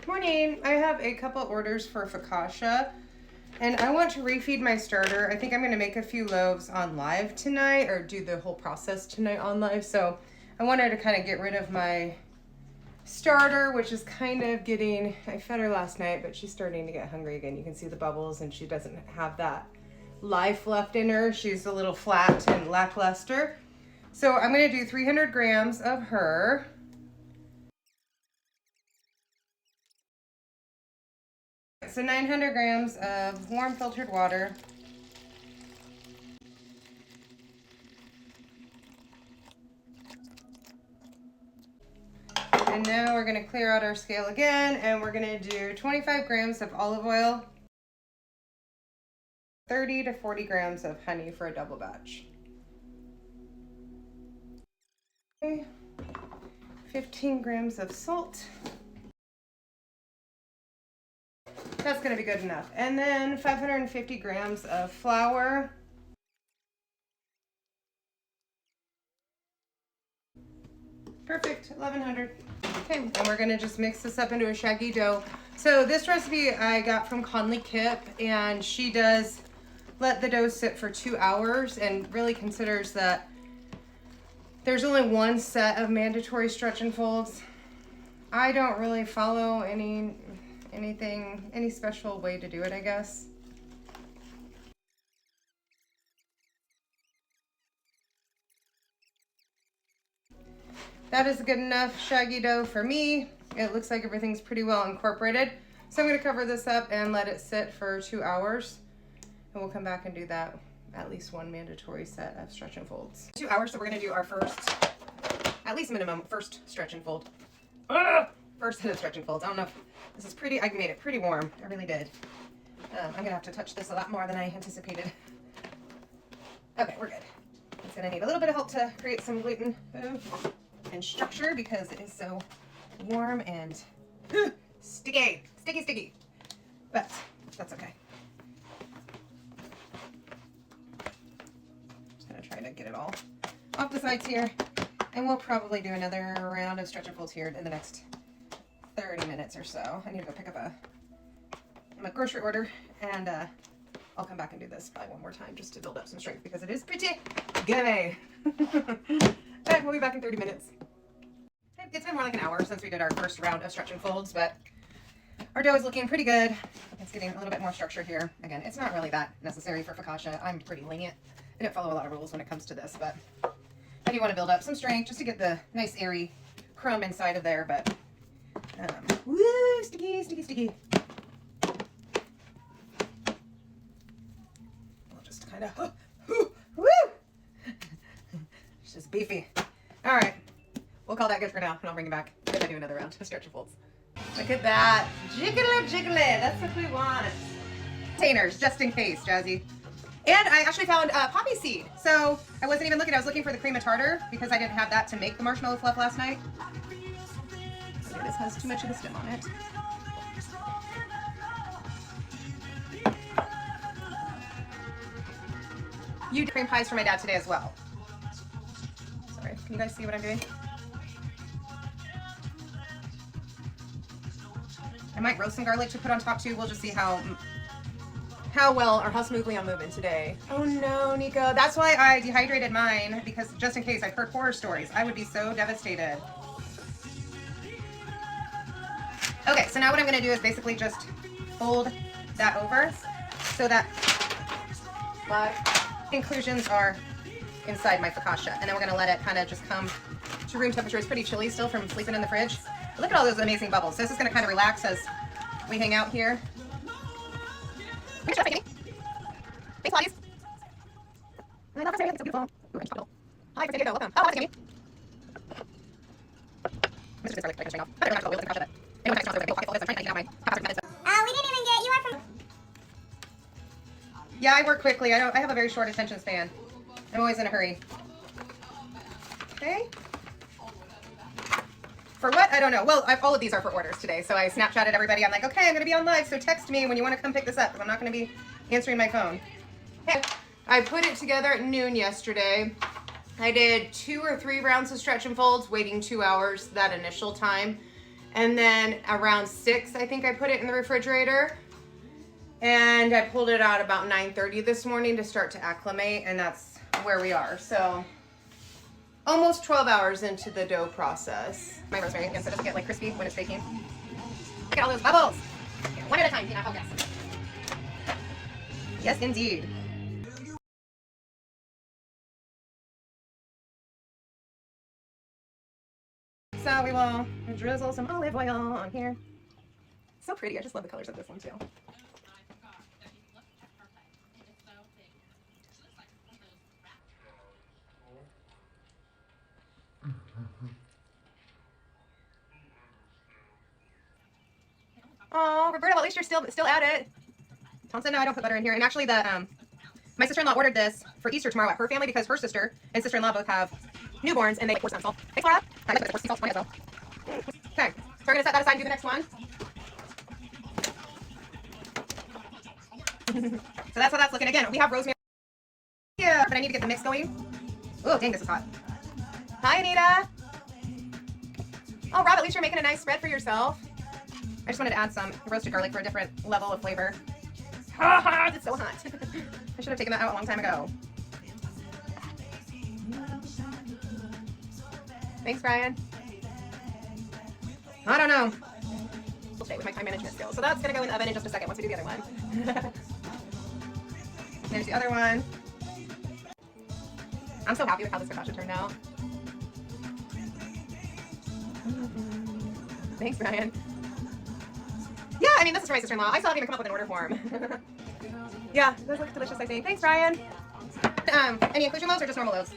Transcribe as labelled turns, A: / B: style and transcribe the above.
A: Morning. I have a couple orders for focaccia and I want to refeed my starter. I think I'm going to make a few loaves on live tonight, or do the whole process tonight on live. So I wanted to kind of get rid of my starter, which is kind of getting, I fed her last night, but she's starting to get hungry again. You can see the bubbles and she doesn't have that life left in her. She's a little flat and lackluster. So I'm going to do 300 grams of her. So 900 grams of warm filtered water. And now we're going to clear out our scale again, and we're going to do 25 grams of olive oil, 30 to 40 grams of honey for a double batch. Okay. 15 grams of salt. That's going to be good enough. And then 550 grams of flour. Perfect, 1100. Okay, and we're going to just mix this up into a shaggy dough. So this recipe I got from Conley Kip, and she does let the dough sit for 2 hours and really considers that there's only one set of mandatory stretch and folds. I don't really follow any special way to do it, I guess. That is good enough shaggy dough for me. It looks like everything's pretty well incorporated. So I'm going to cover this up and let it sit for 2 hours. And we'll come back and do that, at least one mandatory set of stretch and folds. 2 hours, so we're going to do our first, at least minimum, first stretch and fold. First set of stretch and folds. I don't know if this is pretty, I made it pretty warm. I really did. I'm going to have to touch this a lot more than I anticipated. Okay, we're good. It's going to need a little bit of help to create some gluten and structure because it is so warm and sticky. But that's okay. Just going to try to get it all off the sides here. And we'll probably do another round of stretch and folds here in the next 30 minutes or so. I need to go pick up a grocery order, and I'll come back and do this probably one more time just to build up some strength because it is pretty gummy. Okay, we'll be back in 30 minutes. It's been more like an hour since we did our first round of stretch and folds, but our dough is looking pretty good. It's getting a little bit more structure here. Again, it's not really that necessary for focaccia. I'm pretty lenient. I don't follow a lot of rules when it comes to this, but I do want to build up some strength just to get the nice airy crumb inside of there, but woo, sticky. We'll just kind of, woo! It's just beefy. All right, we'll call that good for now, and I'll bring it back if I do another round of stretch and folds. Look at that, jiggly, that's what we want. Containers, just in case, Jazzy. And I actually found poppy seed. So I wasn't even looking, I was looking for the cream of tartar because I didn't have that to make the marshmallow fluff last night. This has too much of the stem on it. You did cream pies for my dad today as well. Sorry, can you guys see what I'm doing? I might roast some garlic to put on top too. We'll just see how well or how smoothly I'm moving today. Oh no, Nico. That's why I dehydrated mine, because just in case, I've heard horror stories. I would be so devastated. Okay, so now what I'm going to do is basically just fold that over so that my inclusions are inside my focaccia. And then we're going to let it kind of just come to room temperature. It's pretty chilly still from sleeping in the fridge. But look at all those amazing bubbles. This is going to kind of relax as we hang out here. Thanks, Claudius. I love her. It's so beautiful. Ooh, hi, Virginia. Welcome. Oh, hi, Jamie. We didn't even get, you are from... Yeah, I work quickly. I have a very short attention span. I'm always in a hurry. Okay. For what? I don't know. Well, all of these are for orders today. So I Snapchatted everybody. I'm like, okay, I'm going to be on live. So text me when you want to come pick this up because I'm not going to be answering my phone. Okay. I put it together at noon yesterday. I did 2 or 3 rounds of stretch and folds, waiting 2 hours that initial time. And then around 6, I think I put it in the refrigerator. And I pulled it out about 9:30 this morning to start to acclimate, and that's where we are. So almost 12 hours into the dough process. My rosemary again, so it doesn't get like crispy when it's baking. Look at all those bubbles. One at a time, Tina, focus. Yes, indeed. So we will drizzle some olive oil on here. So pretty. I just love the colors of this one too. Oh, Roberta, well, at least you're still at it. Tom said no, I don't put butter in here. And actually, my sister-in-law ordered this for Easter tomorrow at her family because her sister and sister-in-law both have newborns, and they pour some salt. Thanks, Laura. I like the salt as well. Okay, so we're gonna set that aside and do the next one. So that's how that's looking. Again, we have rosemary here, but I need to get the mix going. Oh, dang, this is hot. Hi, Anita. Oh, Rob, at least you're making a nice spread for yourself. I just wanted to add some roasted garlic for a different level of flavor. Ah, it's so hot. I should have taken that out a long time ago. Thanks, Brian. I don't know. We'll stay with my time management skills. So that's going to go in the oven in just a second once we do the other one. There's the other one. I'm so happy with how this focaccia turned out. Thanks, Brian. Yeah, I mean, this is for my sister-in-law. I still haven't even come up with an order form. Yeah, those look delicious, I think. Thanks, Brian. Any inclusion loaves or just normal loaves?